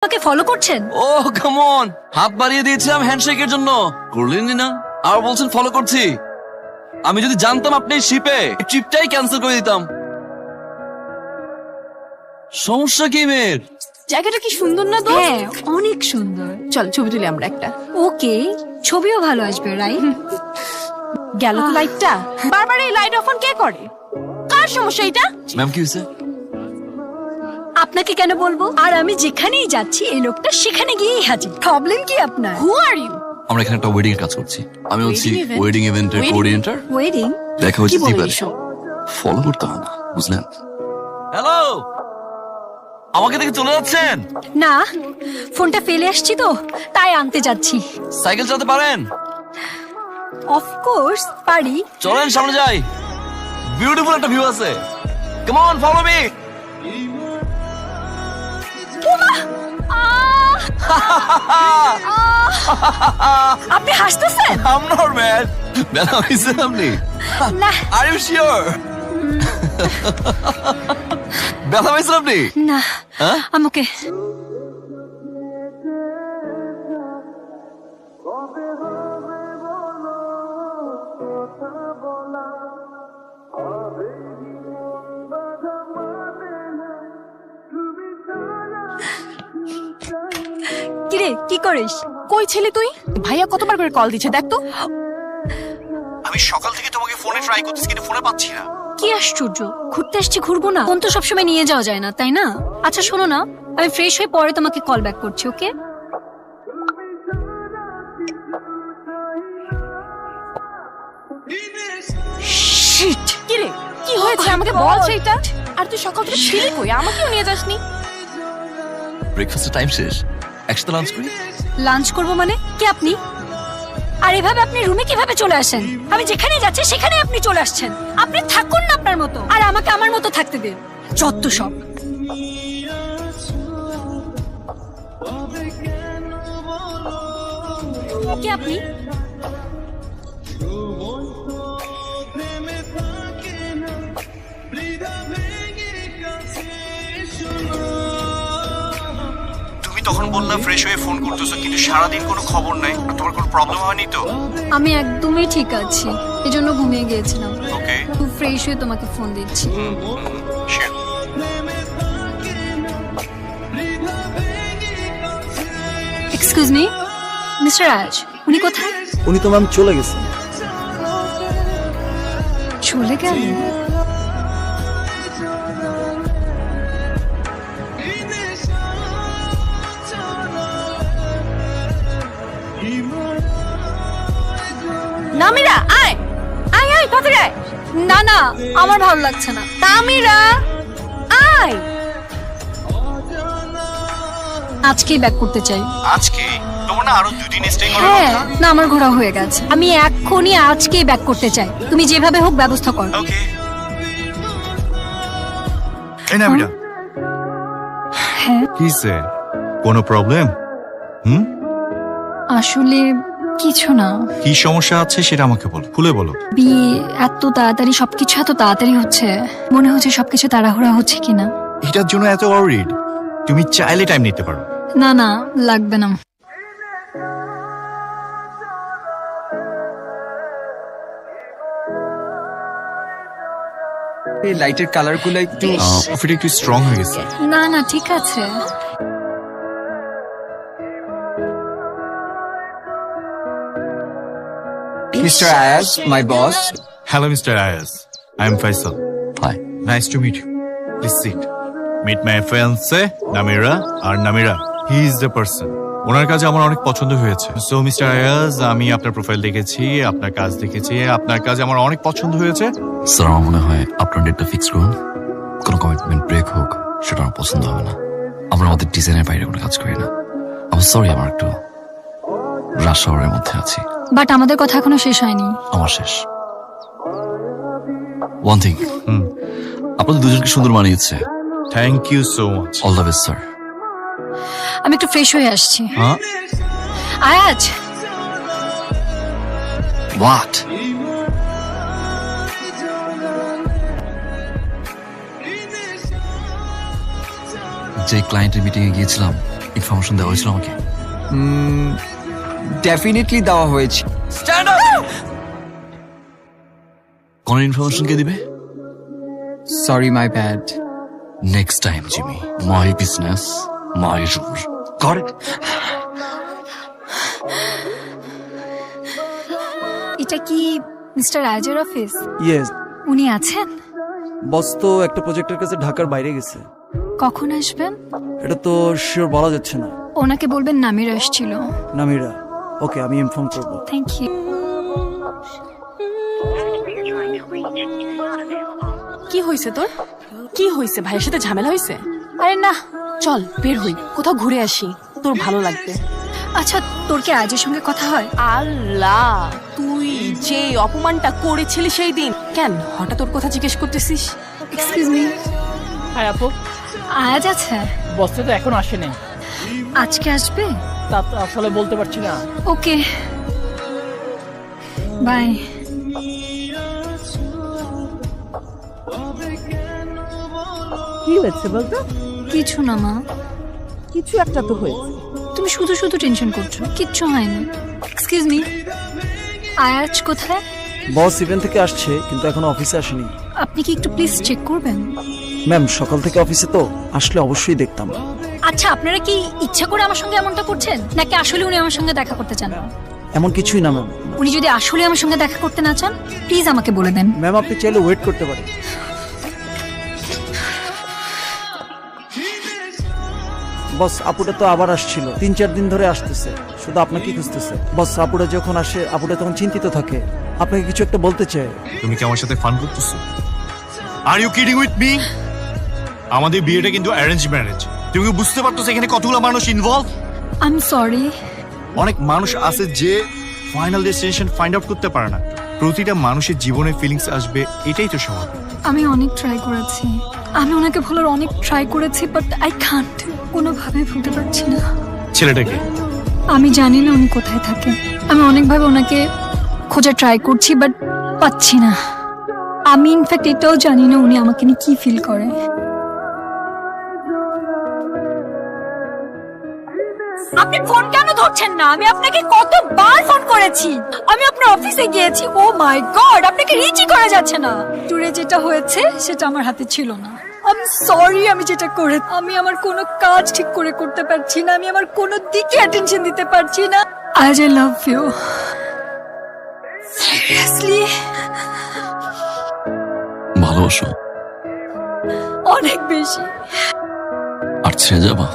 আমাকে ফলো করছেন? ও come on, হাত বাড়িয়ে দিয়েছিলাম হ্যান্ডশেকের জন্য, করলেনই না, আর বলছেন ফলো করছি। আমি যদি জানতাম আপনি শিপে, ট্রিপটাই ক্যান্সেল করে দিতাম। সমস্যা কি মেয়ের? জায়গাটা কি সুন্দর না? তো হ্যাঁ, অনেক সুন্দর। চল ছবি তুলি আমরা একটা। ওকে, ছবিও ভালো আসবে, রাইট? গেল তো লাইটটা। বারবার এই লাইট অফ অন কে করে? কার সমস্যা এটা? ম্যাম কি হয়েছে? আপনাকে কেন বলবো? আর আমি যেখানেই যাচ্ছি এই লোকটা সেখানে গিয়েই হাজির। প্রবলেম কি আপনার? হু আর ইউ? আমরা এখানে একটা ওয়েডিং এর কাজ করছি। আমি হচ্ছি Wedding event? ওয়েডিং ইভেন্টের Wedding? কোঅর্ডিনেটর। ওয়েডিং? দেখা কি হচ্ছে বলে দিপারে। এসব? ফলো করতে হয় না, বুঝলেন? হ্যালো, আমাকে দেখে চলে যাচ্ছেন? না, ফোনটা ফেলে আসছি তো, তাই আনতে যাচ্ছি। সাইকেল চালাতে পারেন? অফকোর্স পারি। চলেন সামনে যাই, বিউটিফুল একটা ভিউ আছে। Come on, follow me. আপনি হাসতেছেন? I'm not mad. ব্যথা হয়েছে আপনি? না Are you sure? ব্যথা হয়েছে আপনি? না, হ্যাঁ? আমাকে কিরে, কি করিস? কই ছেলে তুই? ভাইয়া কতবার করে কল দিচ্ছে দেখ তো। আমি সকাল থেকে তোমাকে ফোনে ট্রাই করতেছি কিন্তু ফোনে পাচ্ছি না। কি আশ্চর্য, ঘুরতে আসছি ঘুরবো না? ফোন তো সবসময় নিয়ে যাওয়া যায় না, তাই না? আচ্ছা শোনো না, আমি ফ্রেশ হয়ে পরে তোমাকে কল ব্যাক করছি, ওকে? শিট! কি রে কি হয়েছে আমাকে বল সেটা। আর তুই সকাল থেকে ছিলি কই? আমাকেও নিয়ে যাসনি। ব্রেকফাস্টের টাইম শেষ, একসাথে লাঞ্চ করি। লাঞ্চ করবো মানে? কে আপনি? আর এভাবে আপনি রুমে কিভাবে চলে আসেন? আমি যেখানে যাচ্ছি সেখানে আপনি চলে আসছেন। আপনি থাকুন না আপনার মতো, আর আমাকে আমার মতো থাকতে দিন। যত সব। কে আপনি? তুমি তখন বললা ফ্রেশ হয়ে ফোন করতেছো কিন্তু সারাদিন কোনো খবর নাই। আর তোমার কোনো প্রবলেম হয়নি তো? আমি একদমই ঠিক আছি, এজন্য ঘুমিয়ে গিয়েছিলাম। ওকে, খুব ফ্রেশ হয়ে তোমাকে ফোন দিচ্ছি। শিওর। এক্সকিউজ মি, মিস্টার রাজ, উনি কোথায়? উনি তো ম্যাম চলে গেছেন। চলে গেল? নামিরা আয় আয় আয় তাড়াতাড়ি আয়। না না, আমার ভালো লাগছে না। নামিরা আয়। আজকেই ব্যাক করতে চাই। আজকে তোমার না আরো 2 দিন স্টে করার হ্যাঁ, কথা। না আমার ঘোরা হয়ে গেছে। আমি এক্ষুনি আজকেই ব্যাক করতে চাই। তুমি যেভাবে হোক ব্যবস্থা করো। ওকে। এই না বিটা। হ্যাঁ, কিসে কোনো প্রবলেম? আসলে কিছু না। কি সমস্যা আছে সেটা আমাকে বলো, খুলে বলো। বিয়ে এত তাড়াতাড়ি, সবকিছু এত তাড়াতাড়ি হচ্ছে, মনে হচ্ছে সবকিছু তাড়াহুড়া হচ্ছে কিনা। এটার জন্য এত ওয়ারিড? তুমি চাইলে টাইম নিতে পারো। না না, লাগবে না। এই লাইটের কালার গুলো একটু কফিটা একটু স্ট্রং হয়ে গেছে। না না, ঠিক আছে। Mister Ayaz, my boss. Hello mister Ayaz, I am Faisal. Hi. Nice to meet you. Please sit. Meet my fiancée Namira. আর Namira, he is the person. ওনার কাছে আমার অনেক পছন্দ হয়েছে। সো মিস্টার আয়াজ, আমি আপনার প্রোফাইল দেখেছি, আপনার কাজ দেখেছি, আপনার কাজ আমার অনেক পছন্দ হয়েছে। স্যার, আমার মনে হয় আপনার ডেটটা ফিক্স করুন। কোনো কমিটমেন্ট ব্রেক হোক সেটা আমার পছন্দ হবে না। আমরা আমাদের ডিজাইনের বাইরে কোনো কাজ করি না। আমি সরি, আমার একটু রাশ আওয়ারের মধ্যে আছি। বাট আমাদের কথা এখনো শেষ হয়নি। আমার শেষ। ওয়ান থিং, আপনাদের দুজনকে সুন্দর মানিয়েছে। Thank you so much. All the best sir. আমি একটু ফ্রেশ হয়ে আসছি। হ্যাঁ, আয়াজ, হোয়াট? যে ক্লায়েন্টের মিটিং এ গিয়েছিলাম ইনফরমেশন দেওয়া হয়েছিল আমাকে? ডেফিনেটলি দেওয়া হয়েছে। কোন ইনফরমেশন কে দিবে? Sorry, my bad. Next time Jimmy, my business my rule. করে এটা কি মিস্টার রাজের অফিস? ইয়েস, উনি আছেন? বস তো একটা প্রজেক্টের কাছে ঢাকার বাইরে গেছে। কখন আসবেন? এটা তো শিওর বলা যাচ্ছে না। ওনাকে বলবেন নামির আসছিল। নামিরা, ওকে, আমি ইনফর্ম করবো। Thank you. কি হয়েছে তোর? কি হয়েছে? ভাইয়ের সাথে ঝামেলা হয়েছে? আরে না। চল বের হই, কোথাও ঘুরে আসি, তোর ভালো লাগবে। আচ্ছা, তোর কি আজের সঙ্গে কথা হয়? আল্লাহ, তুই যে অপমানটা করেছিলি সেই দিন, কেন হঠাৎ তোর কথা জিজ্ঞেস করতেছিস? এক্সকিউজ মি, হ্যাঁ আপু, আজ আছে? বসতে তো এখন আসেনি, আজকে আসবে? তা তো আসলে বলতে পারছি না। ওকে, বাই। কি হয়েছে বলতো? কিছু না মা। কিছু একটা তো হয়েছে। তুমি শুধু শুধু টেনশন করছো, কিচ্ছু হয়নি। এক্সকিউজ মি, আয়াজ কোথায়? বস ইভেন্ট থেকে আসছে কিন্তু এখনো অফিসে আসেনি। আপনি কি একটু প্লিজ চেক করবেন? ম্যাম, সকাল থেকে অফিসে তো, আসলে অবশ্যই দেখতাম। আচ্ছা, আপনারা কি ইচ্ছা করে আমার সঙ্গে এমনটা করছেন, নাকি আসলে উনি আমার সঙ্গে দেখা করতে চান? এমন কিছুই না ম্যাম। উনি যদি আসলে আমার সঙ্গে দেখা করতে না চান, প্লিজ আমাকে বলে দেন। ম্যাম, আপনি চাইলে ওয়েট করতে পারেন। বস, আপুটা তো আবার আসছিল, 3-4 দিন ধরে আসতেছে, শুধু আপনাকে খুঁজতেছে। বস, আপুটা যখন আসে, আপুটা তখন চিন্তিত থাকে, আপনাকে কিছু একটা বলতে চায়। তুমি কি আমার সাথে ফান করতেছো? Are you kidding with me? আমাদের বিয়েটা কিন্তু অ্যারেঞ্জ ম্যারেজ। তুমি কি বুঝতে পারতেছো এখানে কতগুলো মানুষ ইনভলভ? I am sorry. অনেক মানুষ আছে যে ফাইনাল ডেস্টিনেশন ফাইন্ড আউট করতে পারে না। প্রতিটা মানুষের জীবনে ফিলিংস আসবে, এটাই তো স্বাভাবিক। আমি অনেক ট্রাই করেছি, আমি ওনাকে ভুলার অনেক ট্রাই করেছি, বাট আই কান্ট। কোনোভাবে ভুলতে পারছি না। ছেলেটাকে আমি জানি না উনি কোথায় থাকে। আমি অনেকভাবে ওনাকে খোঁজা ট্রাই করছি, বাট পাচ্ছি না। আমি ইনফ্যাক্ট এটাও জানি না উনি আমাকে নিয়ে কি ফিল করে। আপনি ফোন কেন ধরছেন না? আমি আপনাকে কতবার ফোন করেছি, আমি আপনার অফিসে গিয়েছি। ও মাই গড, আপনাকে রিচই করা যাচ্ছে না। ট্যুরে যেটা হয়েছে সেটা আমার হাতে ছিল না। আমি সরি, আমি যেটা করে, আমি আমার কোনো কাজ ঠিক করে করতে পারছি না, আমি আমার কোনো দিকে অ্যাটেনশন দিতে পারছি না। আই লাভ ইউ সিরিয়াসলি, ভালোবাসো অনেক বেশি। আর ছেড়ে যাবা?